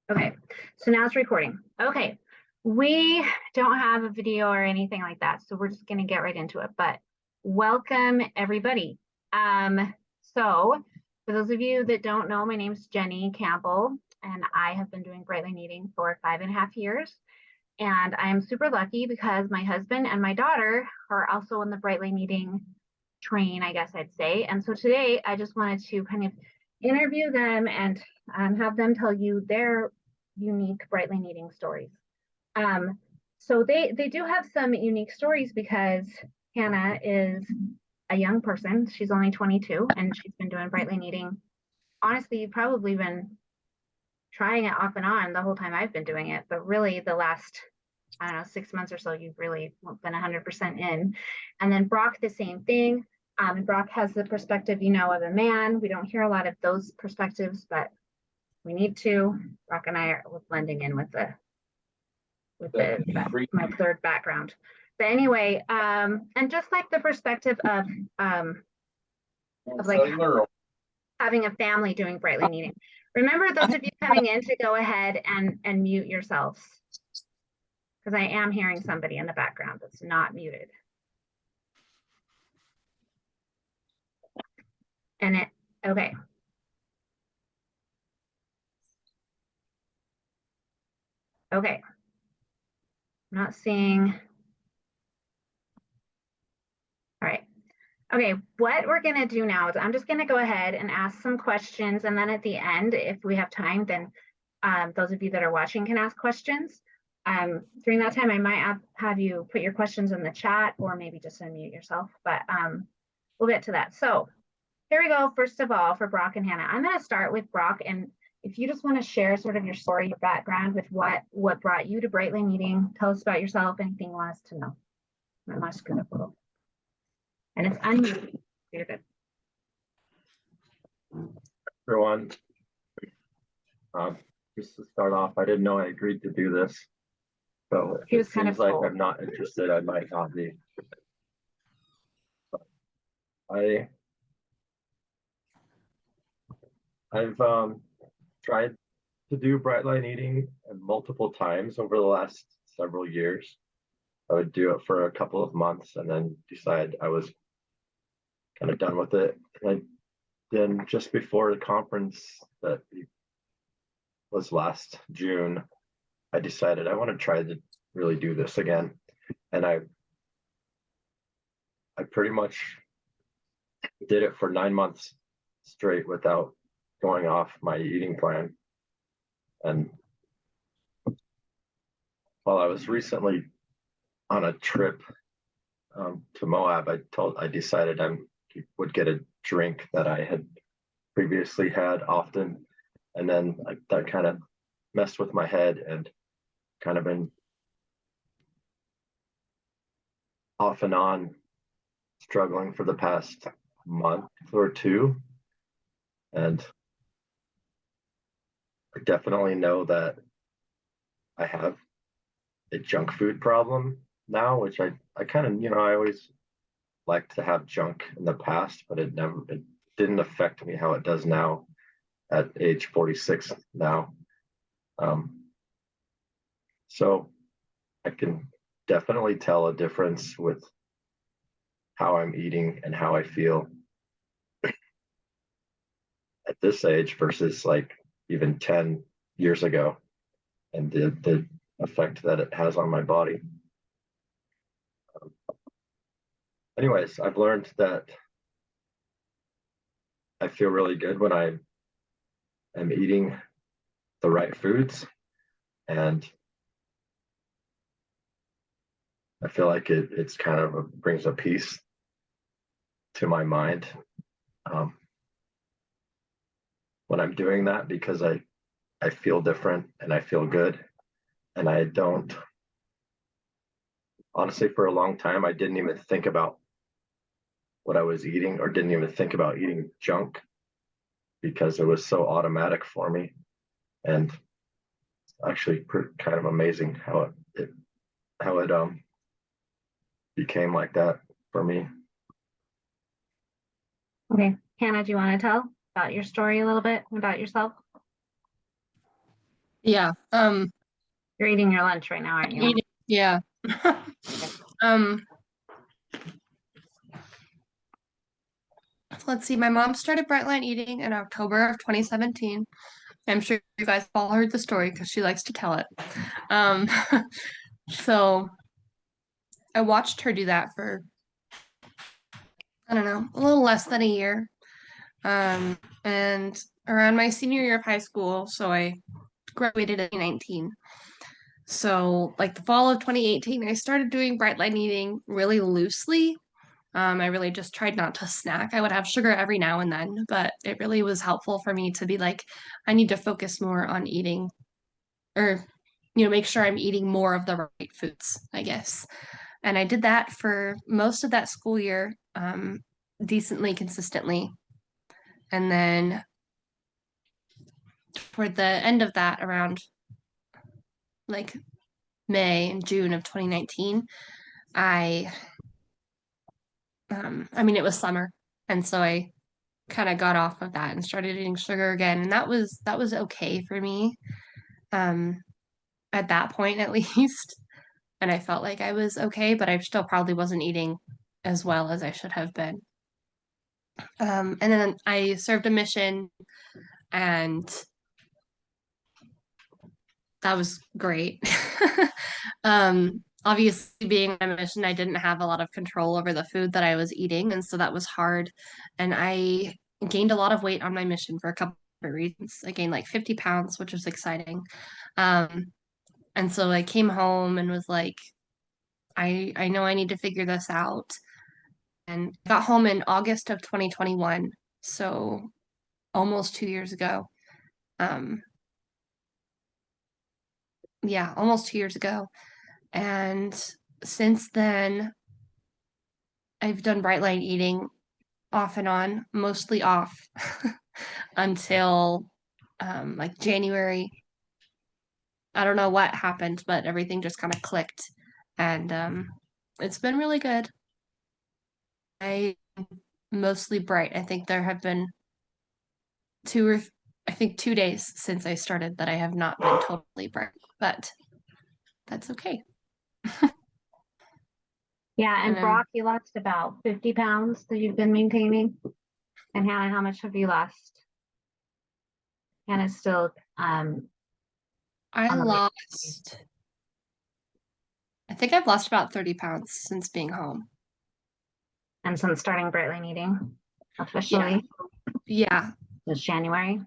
Okay, so now it's recording. Okay, we don't have a video or anything like that, so we're just going to get right into it. But welcome, everybody. So for those of you that don't know, my name's Jenny Campbell, and I have been doing Bright Line Eating for 5.5 years. And I am super lucky because my husband and my daughter are also in the Bright Line Eating train, I guess I'd say. And so today I just wanted to kind of interview them and have them tell you their unique Bright Line Eating stories. So they do have some unique stories because Hanna is a young person. She's only 22 and she's been doing Bright Line Eating. Honestly, you've probably been trying it off and on the whole time I've been doing it, but really the last, I don't know, 6 months or so, you've really been 100% in. And then Brock, the same thing. Brock has the perspective, of a man. We don't hear a lot of those perspectives, but we need to. Brock and I are blending in with my third background. But anyway, and just like the perspective of like having a family doing Bright Line Eating. Remember, those of you coming in, to go ahead and mute yourselves, because I am hearing somebody in the background that's not muted. And okay. Okay. I'm not seeing. All right. Okay, what we're going to do now is I'm just going to go ahead and ask some questions. And then at the end, if we have time, then those of you that are watching can ask questions. During that time, I might have you put your questions in the chat or maybe just unmute yourself, but we'll get to that. So here we go. First of all, for Brock and Hanna, I'm going to start with Brock. And if you just want to share sort of your story, your background with what brought you to Bright Line Eating, tell us about yourself, anything you want us to know. I'm not screwing up a little. And it's unmuted. You're good. Everyone, just to start off, I didn't know I agreed to do this. So He was it kind seems of like cold. I'm not interested. I might not be. I've tried to do Bright Line Eating multiple times over the last several years. I would do it for a couple of months and then decide I was kind of done with it. And then just before the conference that was last June, I decided I want to try to really do this again. And I pretty much did it for 9 months straight without going off my eating plan. And while I was recently on a trip to Moab, I decided I would get a drink that I had previously had often. And then that kind of messed with my head and kind of been off and on struggling for the past month or two. And I definitely know that I have a junk food problem now, which I kind of, I always liked to have junk in the past, but it didn't affect me how it does now at age 46 now. So I can definitely tell a difference with how I'm eating and how I feel at this age versus like even 10 years ago, and the effect that it has on my body. Anyways, I've learned that I feel really good when I am eating the right foods, and I feel like it's kind of brings a peace to my mind when I'm doing that, because I feel different and I feel good. And I don't, honestly, for a long time, I didn't even think about what I was eating, or didn't even think about eating junk, because it was so automatic for me. And actually kind of amazing how it became like that for me. Okay, Hanna, do you want to tell about your story a little bit about yourself? Yeah. You're eating your lunch right now, aren't you? Yeah. Um, let's see. My mom started Bright Line Eating in October of 2017. I'm sure you guys have all heard the story because she likes to tell it. Um, so I watched her do that for, I don't know, a little less than a year. And around my senior year of high school, so I graduated in 2019. So, like the fall of 2018, I started doing Bright Line Eating really loosely. I really just tried not to snack. I would have sugar every now and then, but it really was helpful for me to be like, I need to focus more on eating or, make sure I'm eating more of the right foods, I guess. And I did that for most of that school year, decently consistently. And then toward the end of that, around like May and June of 2019, I, it was summer. And so I kind of got off of that and started eating sugar again. And that was okay for me, um, at that point at least. And I felt like I was okay, but I still probably wasn't eating as well as I should have been. And then I served a mission, and that was great. Obviously, being on a mission, I didn't have a lot of control over the food that I was eating, and so that was hard. And I gained a lot of weight on my mission for a couple of reasons. I gained like 50 pounds, which was exciting. Um, and so I came home and was like, I know I need to figure this out. And got home in August of 2021, so almost 2 years ago. Um, yeah, almost 2 years ago. And since then, I've done bright light eating off and on, mostly off until like January. I don't know what happened, but everything just kind of clicked. And it's been really good. I mostly bright. I think there have been I think 2 days since I started that I have not been totally bright, but that's okay. Yeah, and And Brock, you lost about 50 pounds that you've been maintaining. And Hannah, how much have you lost? Hannah's still I on the weight. lost, I think I've lost about 30 pounds since being home. And since starting Bright Line Eating Yeah. officially Yeah. this January.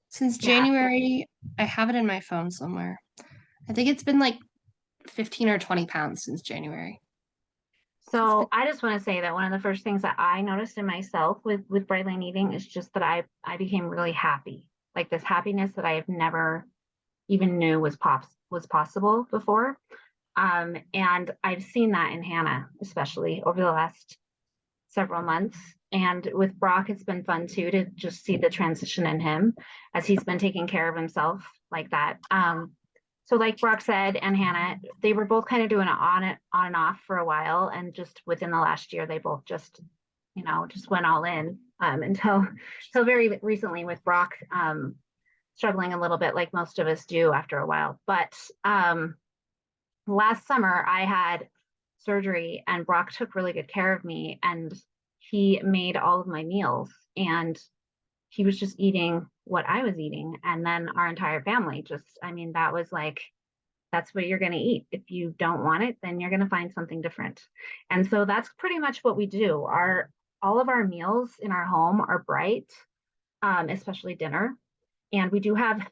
Since Yeah. January, I have it in my phone somewhere. I think it's been like 15 or 20 pounds since January. So I just want to say that one of the first things that I noticed in myself with Bright Line Eating is just that I became really happy. Like this happiness that I have never even knew was possible before. And I've seen that in Hannah, especially over the last several months. And with Brock, it's been fun too to just see the transition in him as he's been taking care of himself like that. So like Brock said, and Hannah, they were both kind of doing it on and off for a while. And just within the last year, they both just went all in, until very recently with Brock, struggling a little bit like most of us do after a while. But last summer I had surgery and Brock took really good care of me and he made all of my meals and he was just eating what I was eating. And then our entire family that was like, that's what you're going to eat. If you don't want it, then you're going to find something different. And so that's pretty much what we do. All of our meals in our home are bright, especially dinner. And we do have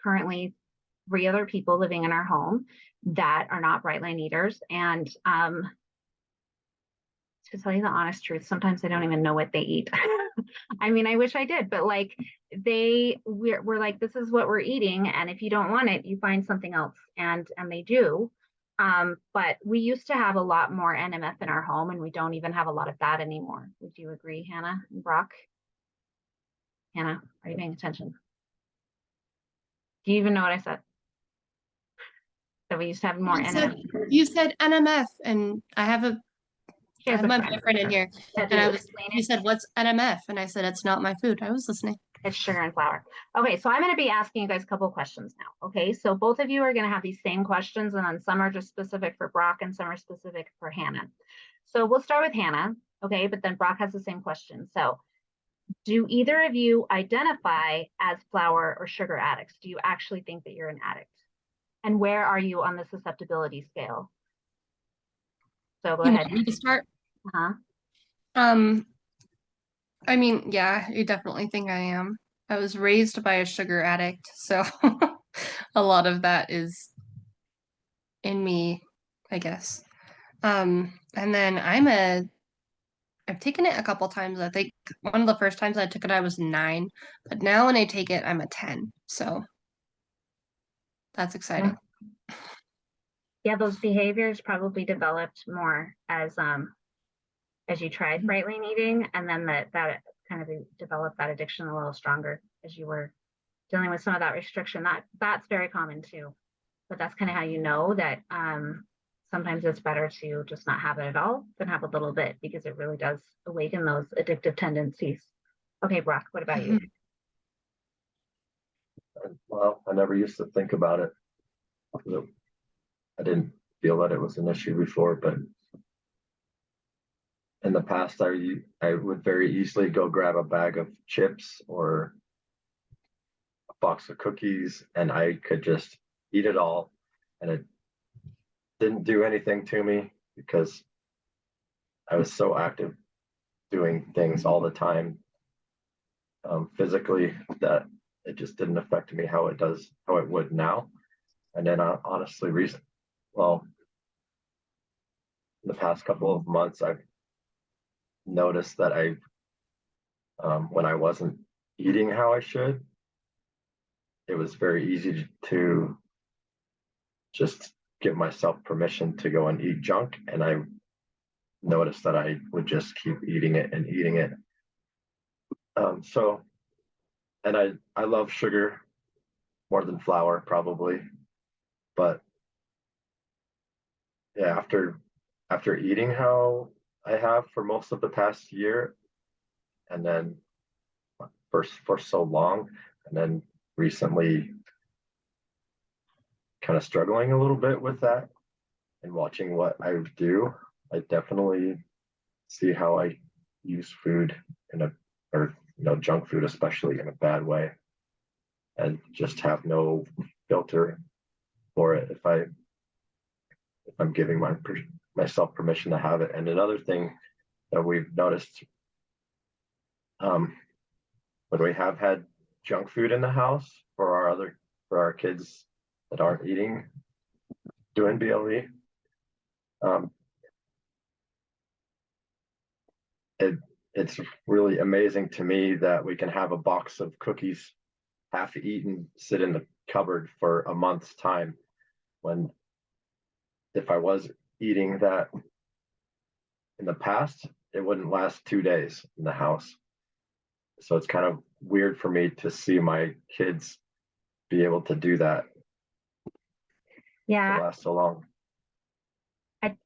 currently 3 other people living in our home that are not bright line eaters. And to tell you the honest truth, sometimes I don't even know what they eat. I mean, I wish I did, but like we're like, this is what we're eating. And if you don't want it, you find something else. And they do. But we used to have a lot more NMF in our home and we don't even have a lot of that anymore. Would you agree, Hannah and Brock? Hannah, are you paying attention? Do you even know what I said? That we used to have more NMF. You said NMF, and I have She has a my friend. boyfriend in here, Did and you explain he it? said, "What's NMF?" And I said, "It's not my food." I was listening. It's sugar and flour. Okay, so I'm going to be asking you guys a couple of questions now. Okay, so both of you are going to have these same questions, and then some are just specific for Brock and some are specific for Hannah. So we'll start with Hannah, okay, but then Brock has the same question. So do either of you identify as flour or sugar addicts? Do you actually think that you're an addict? And where are you on the susceptibility scale? So go You ahead. want me to start? Uh-huh. I mean, yeah, I definitely think I am. I was raised by a sugar addict, so a lot of that is in me, I guess. And then I've taken it a couple times. I think one of the first times I took it, I was 9, but now when I take it, I'm a 10. So that's exciting. Yeah, those behaviors probably developed more as you tried bright line eating, and then that kind of developed that addiction a little stronger as you were dealing with some of that restriction. That's very common too, but that's kind of how you know that sometimes it's better to just not have it at all than have a little bit, because it really does awaken those addictive tendencies. Okay, Brock, what about you? Well, I never used to think about it. I didn't feel that it was an issue before, but in the past, I would very easily go grab a bag of chips or a box of cookies, and I could just eat it all, and it didn't do anything to me because I was so active doing things all the time, physically, that it just didn't affect me how it would now. And then honestly, well, in the past couple of months, I've noticed that when I wasn't eating how I should, it was very easy to just give myself permission to go and eat junk. And I noticed that I would just keep eating it and eating it. And I love sugar more than flour, probably. But yeah, after eating how I have for most of the past year, and then for so long, and then recently kind of struggling a little bit with that and watching what I do, I definitely see how I use food or junk food especially, in a bad way, and just have no filter for it if I'm giving myself permission to have it. And another thing that we've noticed, when we have had junk food in the house for our kids that aren't doing BLE, it's really amazing to me that we can have a box of cookies half eaten sit in the cupboard for a month's time, when if I was eating that in the past, it wouldn't last 2 days in the house. So it's kind of weird for me to see my kids be able to do that Yeah, to last so long.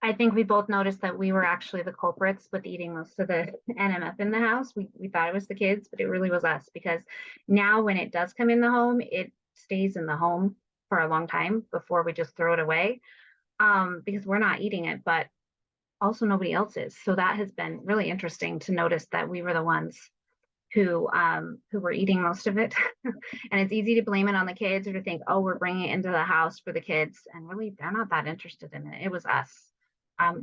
I think we both noticed that we were actually the culprits with eating most of the NMF in the house. We thought it was the kids, but it really was us, because now when it does come in the home, it stays in the home for a long time before we just throw it away, because we're not eating it, but also nobody else is. So that has been really interesting to notice that we were the ones who were eating most of it. And it's easy to blame it on the kids, or to think, oh, we're bringing it into the house for the kids, and really they're not that interested in it. It was us.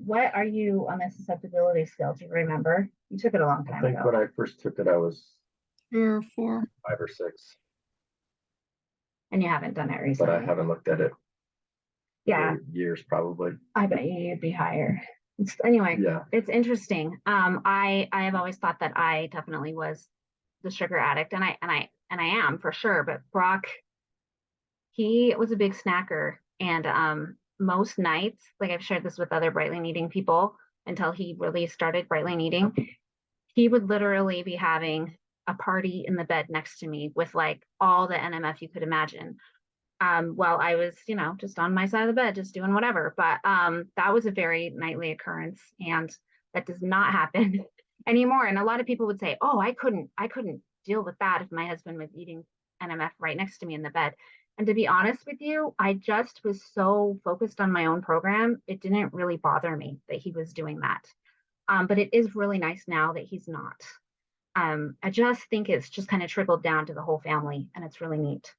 What are you on the susceptibility scale? Do you remember? You took it a long I time think ago. when I first took it, I was 3 or 4. 5 or 6, And you haven't done it but recently. I haven't looked at it Yeah, for years, probably. I bet you'd be higher. Anyway, Yeah. it's interesting. I have always thought that I definitely was the sugar addict, and I am for sure. But Brock, he was a big snacker, and most nights, like I've shared this with other bright line eating people, until he really started bright line eating, he would literally be having a party in the bed next to me with like all the NMF you could imagine. While I was, just on my side of the bed, just doing whatever. But that was a very nightly occurrence, and that does not happen anymore. And a lot of people would say, "Oh, I couldn't deal with that if my husband was eating NMF right next to me in the bed. And to be honest with you, I just was so focused on my own program, it didn't really bother me that he was doing that. But it is really nice now that he's not. I just think it's just kind of trickled down to the whole family, and it's really neat.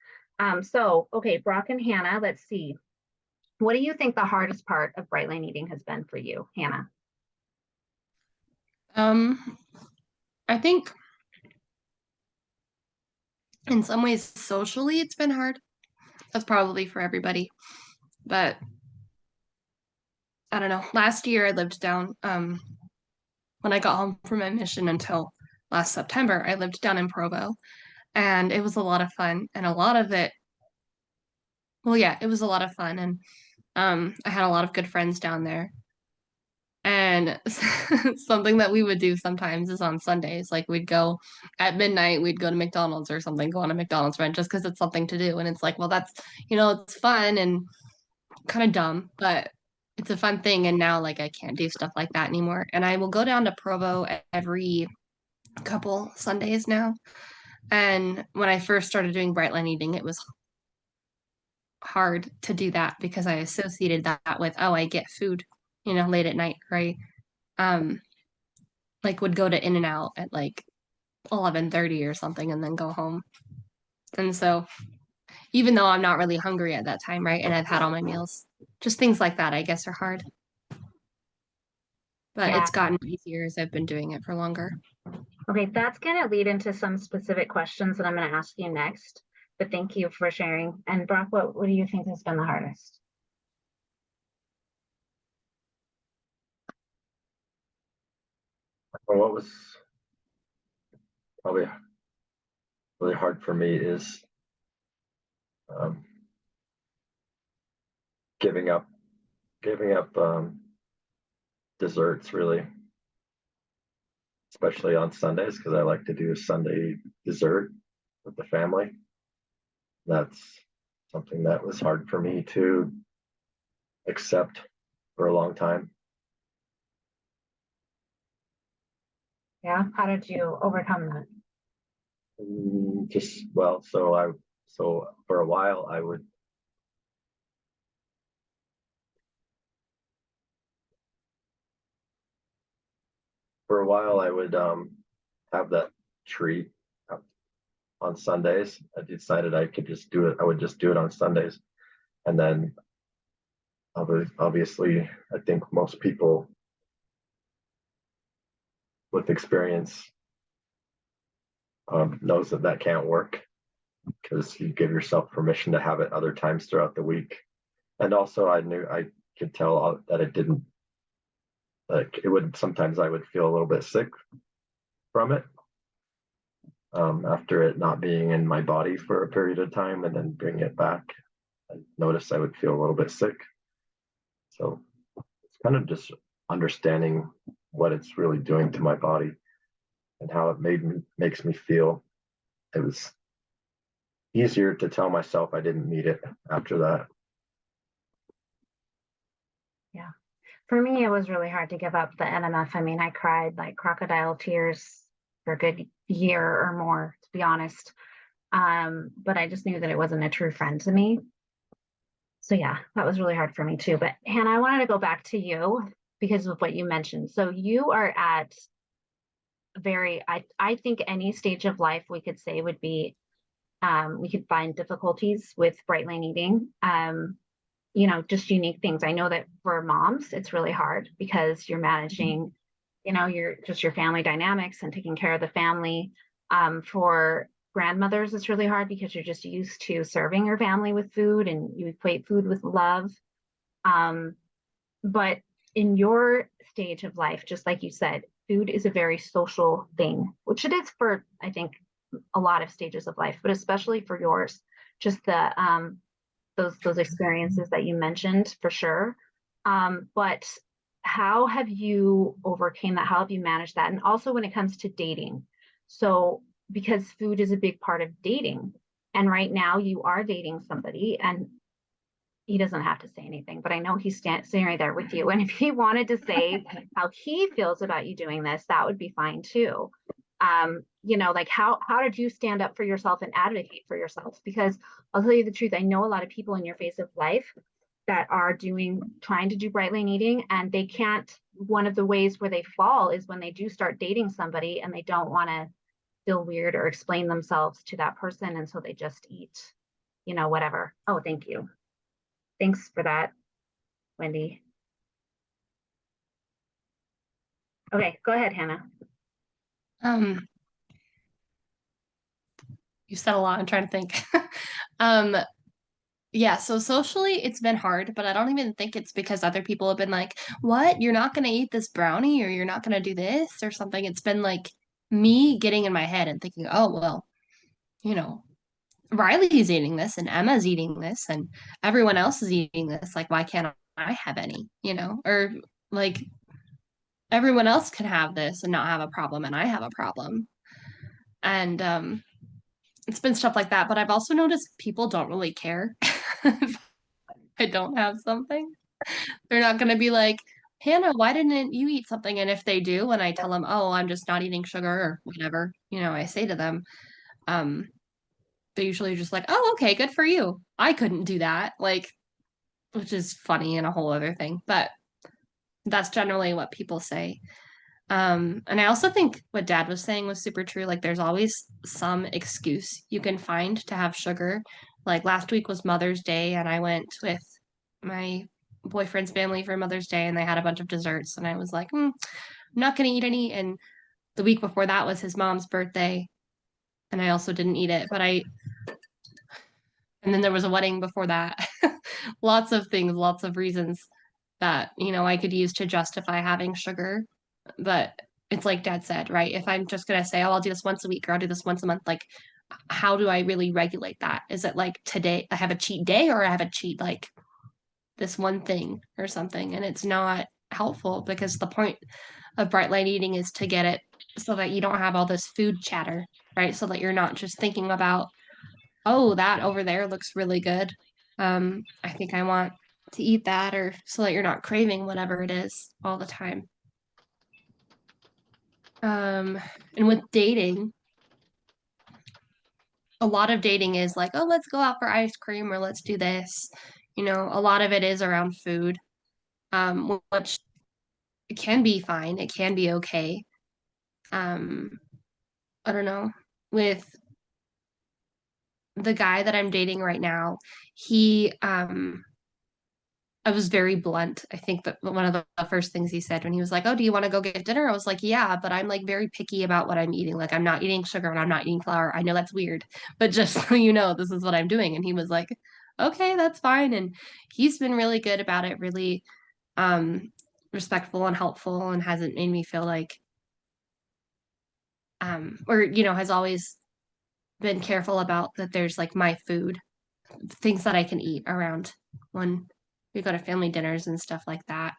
So, okay, Brock and Hannah, let's see. What do you think the hardest part of bright line eating has been for you, Hannah? I think in some ways socially it's been hard. That's probably for everybody. But I don't know. Last year I lived down when I got home from my mission until last September, I lived down in Provo, and it was a lot of fun, and a lot of it, well, yeah, it was a lot of fun, and I had a lot of good friends down there. And something that we would do sometimes is on Sundays, like we'd go at midnight, we'd go to McDonald's or something, go on a McDonald's run just because it's something to do. And it's like, well, that's, it's fun and kind of dumb, but it's a fun thing. And now, like, I can't do stuff like that anymore. And I will go down to Provo every couple Sundays now. And when I first started doing bright line eating, it was hard to do that because I associated that with, oh, I get food, late at night, right? Um, like would go to In-N-Out at like 11:30 or something and then go home. And so even though I'm not really hungry at that time, right? And I've had all my meals, just things like that, I guess, are hard. But Yeah. it's gotten easier as I've been doing it for longer. Okay, that's going to lead into some specific questions that I'm going to ask you next. But thank you for sharing. And Brock, what do you think has been the hardest? Well, what was probably really hard for me is um, giving up desserts, really, especially on Sundays, because I like to do a Sunday dessert with the family. That's something that was hard for me to accept for a long time. Yeah, how did you overcome that? Just well, so for a while I would have that treat on Sundays. I decided I could just do it. I would just do it on Sundays, and then obviously, I think most people with experience knows that that can't work because you give yourself permission to have it other times throughout the week. And also, I could tell that it didn't, like, it would sometimes I would feel a little bit sick from it after it not being in my body for a period of time and then bring it back. I noticed I would feel a little bit sick. So it's kind of just understanding what it's really doing to my body and how it makes me feel. It was easier to tell myself I didn't need it after that. Yeah. For me, it was really hard to give up the NMF. I mean, I cried like crocodile tears for a good year or more, to be honest. But I just knew that it wasn't a true friend to me. So yeah, that was really hard for me too. But Hannah, I wanted to go back to you because of what you mentioned. So you are at I think any stage of life we could say would be we could find difficulties with bright line eating. Just unique things. I know that for moms, it's really hard because you're managing, your family dynamics and taking care of the family. For grandmothers, it's really hard because you're just used to serving your family with food and you equate food with love. But in your stage of life, just like you said, food is a very social thing, which it is for, I think, a lot of stages of life, but especially for yours, just those experiences that you mentioned for sure. But how have you overcame that? How have you managed that? And also when it comes to dating. So because food is a big part of dating, and right now you are dating somebody and he doesn't have to say anything, but I know he's sitting right there with you. And if he wanted to say how he feels about you doing this, that would be fine too. You know, like how did you stand up for yourself and advocate for yourself? Because I'll tell you the truth, I know a lot of people in your phase of life that are trying to do bright line eating, and they can't. One of the ways where they fall is when they do start dating somebody and they don't want to feel weird or explain themselves to that person, and so they just eat, you know, whatever. Oh, thank you. Thanks for that, Wendy. Okay, go ahead, Hannah. Um, you said a lot. I'm trying to think. Um, yeah, so socially it's been hard, but I don't even think it's because other people have been like, "What? You're not gonna eat this brownie or you're not gonna do this or something." It's been like me getting in my head and thinking, "Oh, well, you know, Riley's eating this and Emma's eating this and everyone else is eating this. Like, why can't I have any? You know, or like everyone else can have this and not have a problem and I have a problem." And it's been stuff like that, but I've also noticed people don't really care if I don't have something. They're not going to be like, "Hannah, why didn't you eat something?" And if they do, and I tell them, "Oh, I'm just not eating sugar," or whatever, you know, I say to them, um, they usually just like, "Oh, okay, good for you. I couldn't do that." Like, which is funny and a whole other thing, but that's generally what people say. And I also think what Dad was saying was super true. Like, there's always some excuse you can find to have sugar. Like, last week was Mother's Day, and I went with my boyfriend's family for Mother's Day, and they had a bunch of desserts. And I was like, I'm not going to eat any. And the week before that was his mom's birthday, and I also didn't eat it. And then there was a wedding before that. Lots of things, lots of reasons that, you know, I could use to justify having sugar. But it's like Dad said, right? If I'm just gonna say, "Oh, I'll do this once a week or I'll do this once a month," like how do I really regulate that? Is it like today I have a cheat day or I have a cheat like this one thing or something? And it's not helpful because the point of bright light eating is to get it so that you don't have all this food chatter, right? So that you're not just thinking about, "Oh, that over there looks really good. I think I want to eat that," or so that you're not craving whatever it is all the time. And with dating, a lot of dating is like, "Oh, let's go out for ice cream or let's do this." You know, a lot of it is around food, which can be fine. It can be okay. Um, I don't know. With the guy that I'm dating right now, he I was very blunt. I think that one of the first things he said when he was like, "Oh, do you want to go get dinner?" I was like, "Yeah, but I'm like very picky about what I'm eating. Like I'm not eating sugar and I'm not eating flour. I know that's weird, but just so you know, this is what I'm doing." And he was like, "Okay, that's fine." And he's been really good about it, really um respectful and helpful and hasn't made me feel like or you know, has always been careful about that there's like my food, things that I can eat around when we go to family dinners and stuff like that.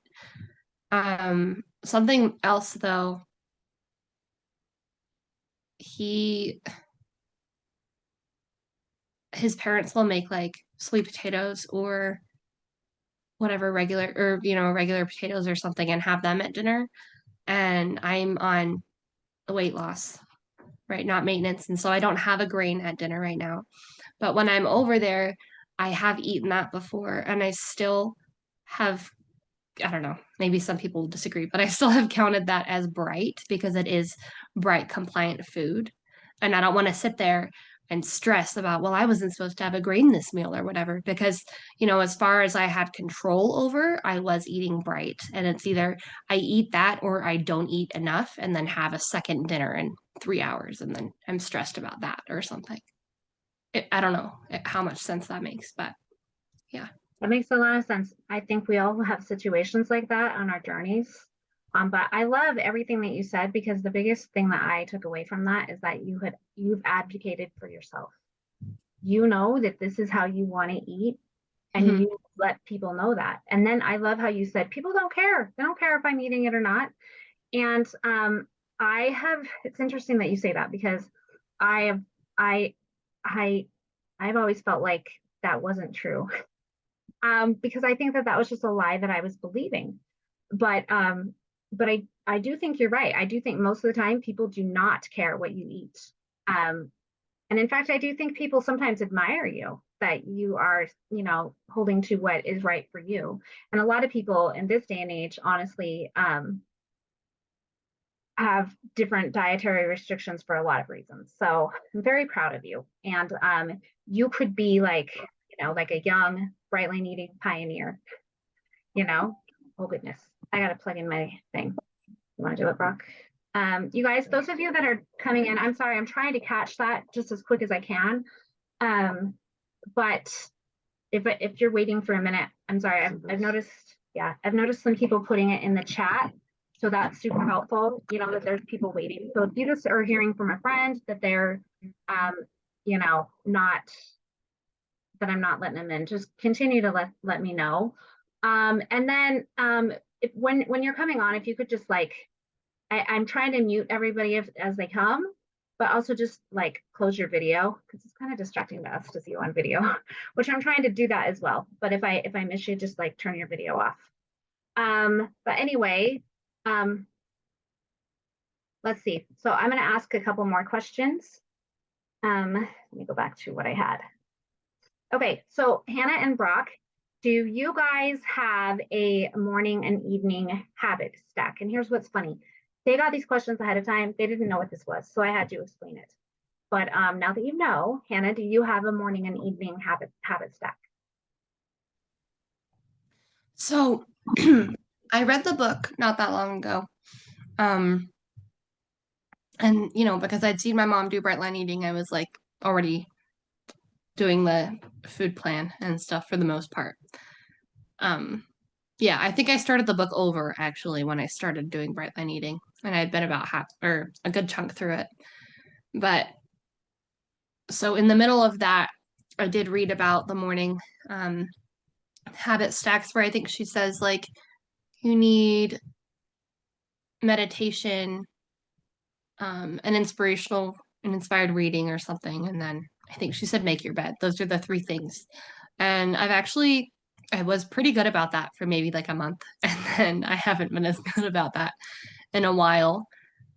Something else though, he his parents will make like sweet potatoes or whatever regular or you know regular potatoes or something and have them at dinner. And I'm on a weight loss, right? Not maintenance, and so I don't have a grain at dinner right now. But when I'm over there, I have eaten that before, and I still have I don't know, maybe some people disagree, but I still have counted that as bright because it is bright compliant food. And I don't want to sit there and stress about, well, I wasn't supposed to have a grain this meal or whatever, because, you know, as far as I had control over, I was eating bright. And it's either I eat that or I don't eat enough and then have a second dinner in 3 hours and then I'm stressed about that or something. I don't know how much sense that makes, but yeah. That makes a lot of sense. I think we all have situations like that on our journeys. But I love everything that you said because the biggest thing that I took away from that is that you've advocated for yourself. You know that this is how you want to eat, and Mhm. you let people know that. And then I love how you said people don't care. They don't care if I'm eating it or not. And it's interesting that you say that because I have I I I've always felt like that wasn't true. Because I think that that was just a lie that I was believing. But I I do think you're right. I do think most of the time people do not care what you eat. And in fact, I do think people sometimes admire you that you are, holding to what is right for you. And a lot of people in this day and age, honestly, have different dietary restrictions for a lot of reasons. So I'm very proud of you. And you could be like, like a young bright line eating pioneer, Oh goodness, I gotta plug in my thing. You want to do it, Brock? You guys, those of you that are coming in, I'm sorry, I'm trying to catch that just as quick as I can. But if you're waiting for a minute, I'm sorry, I've noticed, I've noticed some people putting it in the chat. So that's super helpful, that there's people waiting. So if you just are hearing from a friend that they're, not, that I'm not letting them in, just continue to let me know. And then when you're coming on, if you could just I'm trying to mute everybody as they come, but also just close your video because it's kind of distracting to us to see you on video, which I'm trying to do that as well. But if I miss you, just turn your video off. But anyway, let's see. So I'm going to ask a couple more questions. Let me go back to what I had. Okay, so Hanna and Brock, do you guys have a morning and evening habit stack? And here's what's funny. They got these questions ahead of time. They didn't know what this was, so I had to explain it. But now that you know, Hanna, do you have a morning and evening habit stack? So I read the book not that long ago. And because I'd seen my mom do bright line eating, I was already doing the food plan and stuff for the most part. Yeah, I think I started the book over actually when I started doing bright line eating, and I'd been about half or a good chunk through it. But so in the middle of that, I did read about the morning habit stacks where I think she says you need meditation, an inspired reading or something, and then I think she said make your bed. Those are the three things. And I was pretty good about that for maybe a month, and then I haven't been as good about that in a while.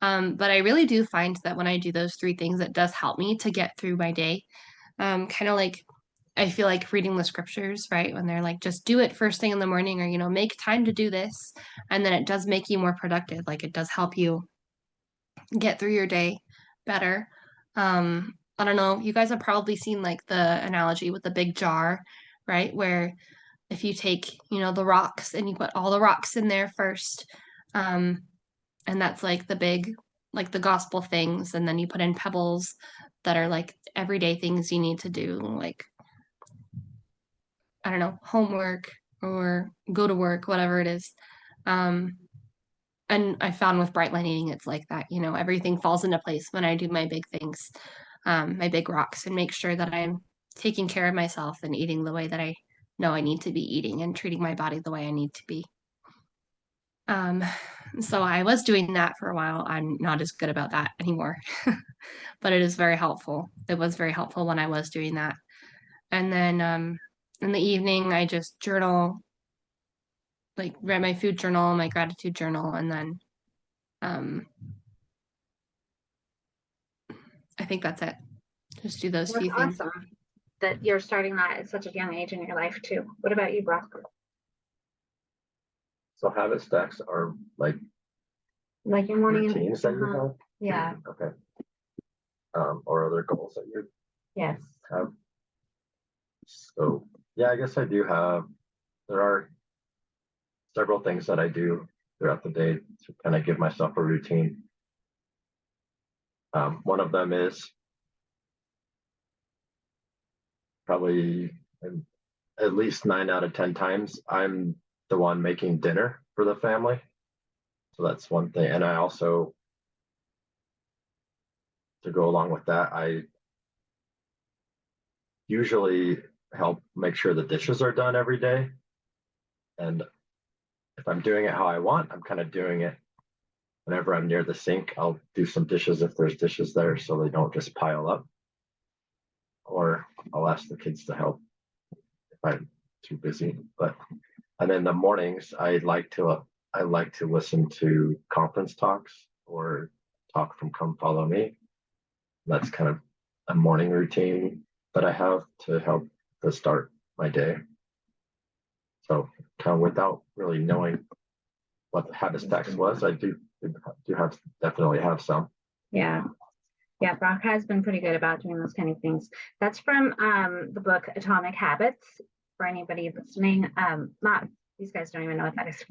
But I really do find that when I do those three things, it does help me to get through my day. Kind of I feel like reading the scriptures, right? When they're just do it first thing in the morning, or, make time to do this. And then it does make you more productive. It does help you get through your day better. I don't know. You guys have probably seen the analogy with the big jar, right? Where if you take, the rocks and you put all the rocks in there first, and that's the big, the gospel things, and then you put in pebbles that are everyday things you need to do, I don't know, homework or go to work, whatever it is. And I found with bright line eating, it's like that, everything falls into place when I do my big things, my big rocks, and make sure that I'm taking care of myself and eating the way that I know I need to be eating and treating my body the way I need to be. So I was doing that for a while. I'm not as good about that anymore, but it is very helpful. It was very helpful when I was doing that. And then in the evening, I just journal, read my food journal, my gratitude journal, and then I think that's it. Just do those few things. Awesome that you're starting that at such a young age in your life too. What about you, Brock? So habit stacks are your morning routines that you have? Yeah. Okay. Or other goals that you Yes. have. So yeah, I guess I do have, there are several things that I do throughout the day to kind of give myself a routine. One of them is probably at least 9 out of 10 times I'm the one making dinner for the family. So that's one thing. And I also, to go along with that, I usually help make sure the dishes are done every day. And if I'm doing it how I want, I'm kind of doing it whenever I'm near the sink. I'll do some dishes if there's dishes there so they don't just pile up. Or I'll ask the kids to help if I'm too busy. And in the mornings, I like to I like to listen to conference talks or talk from Come Follow Me. That's kind of a morning routine that I have to help to start my day. So kind of without really knowing what the habits text was, I do have definitely have some. Yeah. Yeah, Brock has been pretty good about doing those kind of things. That's from the book Atomic Habits for anybody listening. Not these guys don't even know what that is,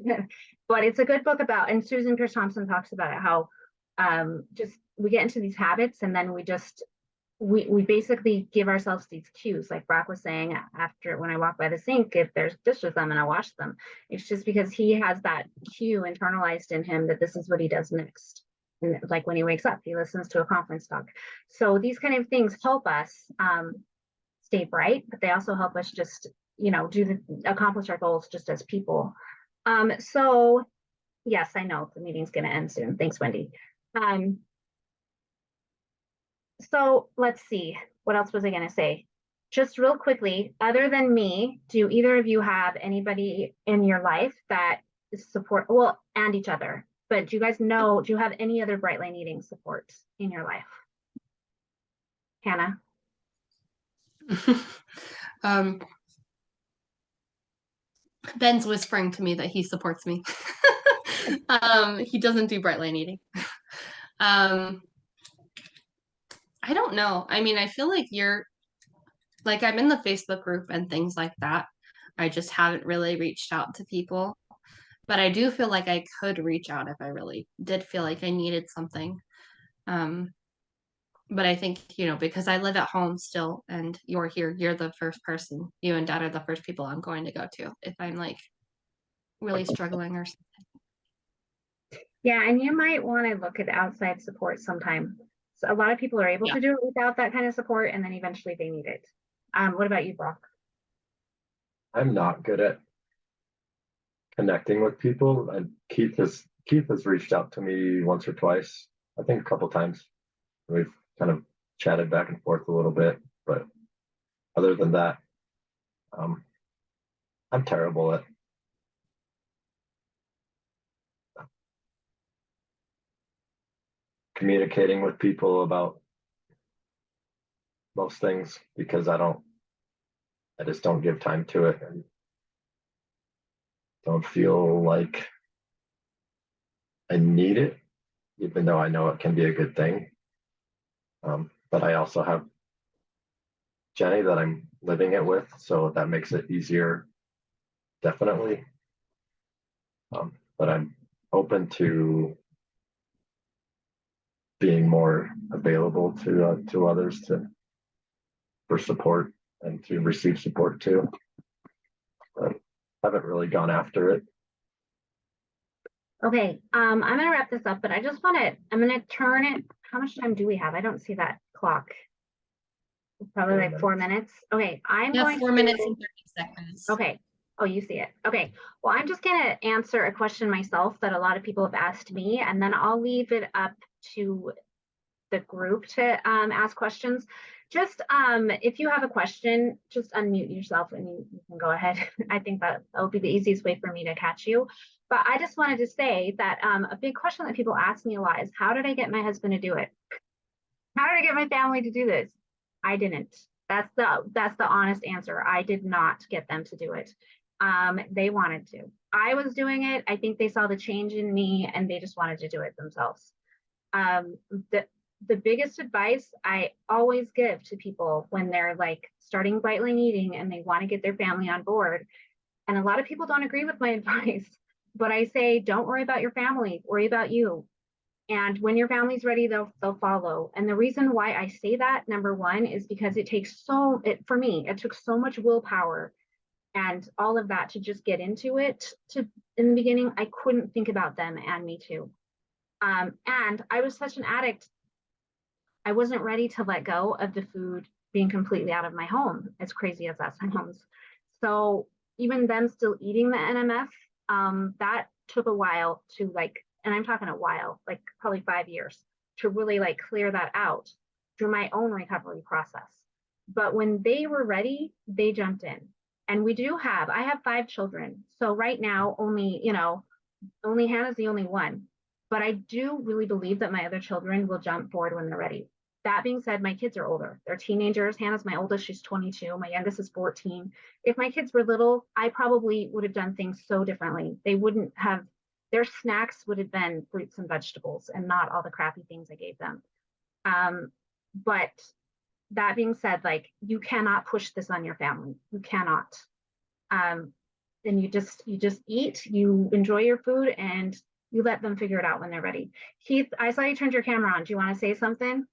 but it's a good book about, and Susan Pierce Thompson talks about it, how just we get into these habits and then we basically give ourselves these cues. Like Brock was saying, after when I walk by the sink, if there's dishes, I'm gonna wash them. It's just because he has that cue internalized in him that this is what he does next. And like when he wakes up, he listens to a conference talk. So these kind of things help us stay bright, but they also help us just, accomplish our goals just as people. So yes, I know the meeting's going to end soon. Thanks, Wendy. So let's see. What else was I going to say? Just real quickly, other than me, do either of you have anybody in your life that is support, well, and each other? But do you have any other Bright Line Eating support in your life? Hanna? Ben's whispering to me that he supports me. He doesn't do Bright Line Eating. I don't know. I mean, I feel like I'm in the Facebook group and things like that. I just haven't really reached out to people. But I do feel like I could reach out if I really did feel like I needed something. But I think, because I live at home still and you're here, you're the first person, you and Dad are the first people I'm going to go to if I'm like really struggling or something. Yeah, and you might want to look at outside support sometime. So a lot of people are able to do it without that kind of support, and then eventually they need it. What about you, Brock? I'm not good at connecting with people, and Keith has reached out to me once or twice, I think a couple times. We've kind of chatted back and forth a little bit, but other than that, I'm terrible at communicating with people about most things because I just don't give time to it and don't feel like I need it, even though I know it can be a good thing. But I also have Jenny that I'm living it with, so that makes it easier, definitely. But I'm open to being more available to others for support and to receive support too. But haven't really gone after it. Okay, I'm gonna wrap this up, but I'm gonna turn it. How much time do we have? I don't see that clock. Probably like 4 minutes. Okay, I'm going 4 minutes and 30 seconds. Okay. Oh, you see it. Okay. Well, I'm just gonna answer a question myself that a lot of people have asked me, and then I'll leave it up to the group to ask questions. Just if you have a question, just unmute yourself and you can go ahead. I think that'll be the easiest way for me to catch you. But I just wanted to say that a big question that people ask me a lot is, how did I get my husband to do it? How did I get my family to do this? I didn't. That's the honest answer. I did not get them to do it. They wanted to. I was doing it. I think they saw the change in me and they just wanted to do it themselves. The biggest advice I always give to people when they're like starting Bright Line Eating and they want to get their family on board, and a lot of people don't agree with my advice, but I say, don't worry about your family, worry about you. And when your family's ready, they'll follow. And the reason why I say that, number one, is because for me, it took so much willpower and all of that to just get into it. In the beginning, I couldn't think about them and me too. And I was such an addict. I wasn't ready to let go of the food being completely out of my home, as crazy as that sounds. So even them still eating the NMF, that took a while to and I'm talking a while, like probably 5 years, to really clear that out through my own recovery process. But when they were ready, they jumped in. And I have 5 children. So right now, only, only Hannah's the only one. But I do really believe that my other children will jump forward when they're ready. That being said, my kids are older. They're teenagers. Hannah's my oldest. She's 22. My youngest is 14. If my kids were little, I probably would have done things so differently. They wouldn't have, their snacks would have been fruits and vegetables and not all the crappy things I gave them. But that being said, like, you cannot push this on your family. You cannot. And you just eat, you enjoy your food, and you let them figure it out when they're ready. Keith, I saw you turned your camera on. Do you want to say something?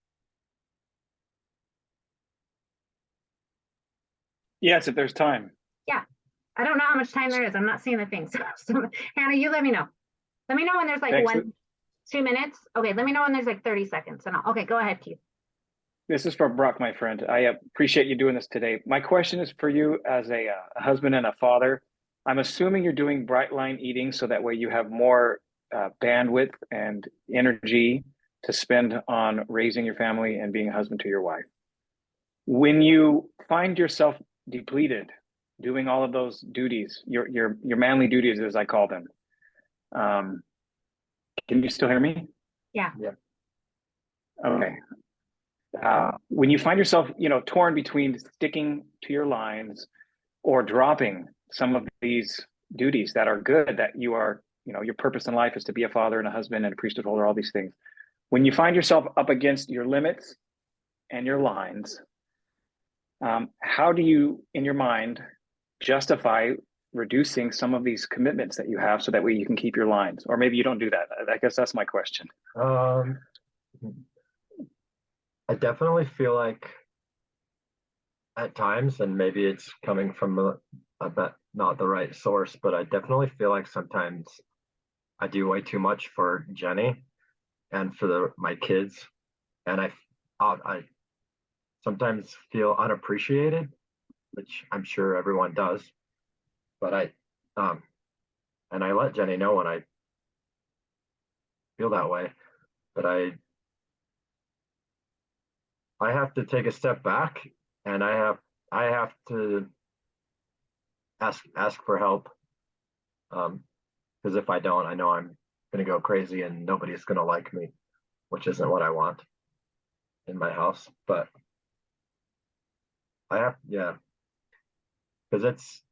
Yes, if there's time. Yeah. I don't know how much time there is. I'm not seeing the things. So, Hanna, you let me know. Let me know when there's like Thanks. 2 minutes. Okay, let me know when there's like 30 seconds. And okay, go ahead, Keith. This is for Brock, my friend. I appreciate you doing this today. My question is for you as a husband and a father. I'm assuming you're doing bright line eating so that way you have more bandwidth and energy to spend on raising your family and being a husband to your wife. When you find yourself depleted doing all of those duties, your manly duties, as I call them, can you still hear me? Yeah. Okay. When you find yourself, torn between sticking to your lines or dropping some of these duties that are good, that you are, your purpose in life is to be a father and a husband and a priesthood holder, all these things. When you find yourself up against your limits and your lines, how do you, in your mind, justify reducing some of these commitments that you have so that way you can keep your lines? Or maybe you don't do that. I guess that's my question. I definitely feel like at times, and maybe it's coming from a bit not the right source, but I definitely feel like sometimes I do way too much for Jenny and for my kids, and I sometimes feel unappreciated, which I'm sure everyone does. But and I let Jenny know when I feel that way, but I have to take a step back, and I have to ask for help, because if I don't, I know I'm gonna go crazy and nobody's gonna like me, which isn't what I want in my house. But yeah, because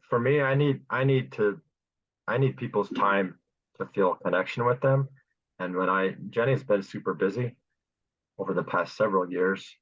for me, I need people's time to feel connection with them. And Jenny's been super busy over the past several years,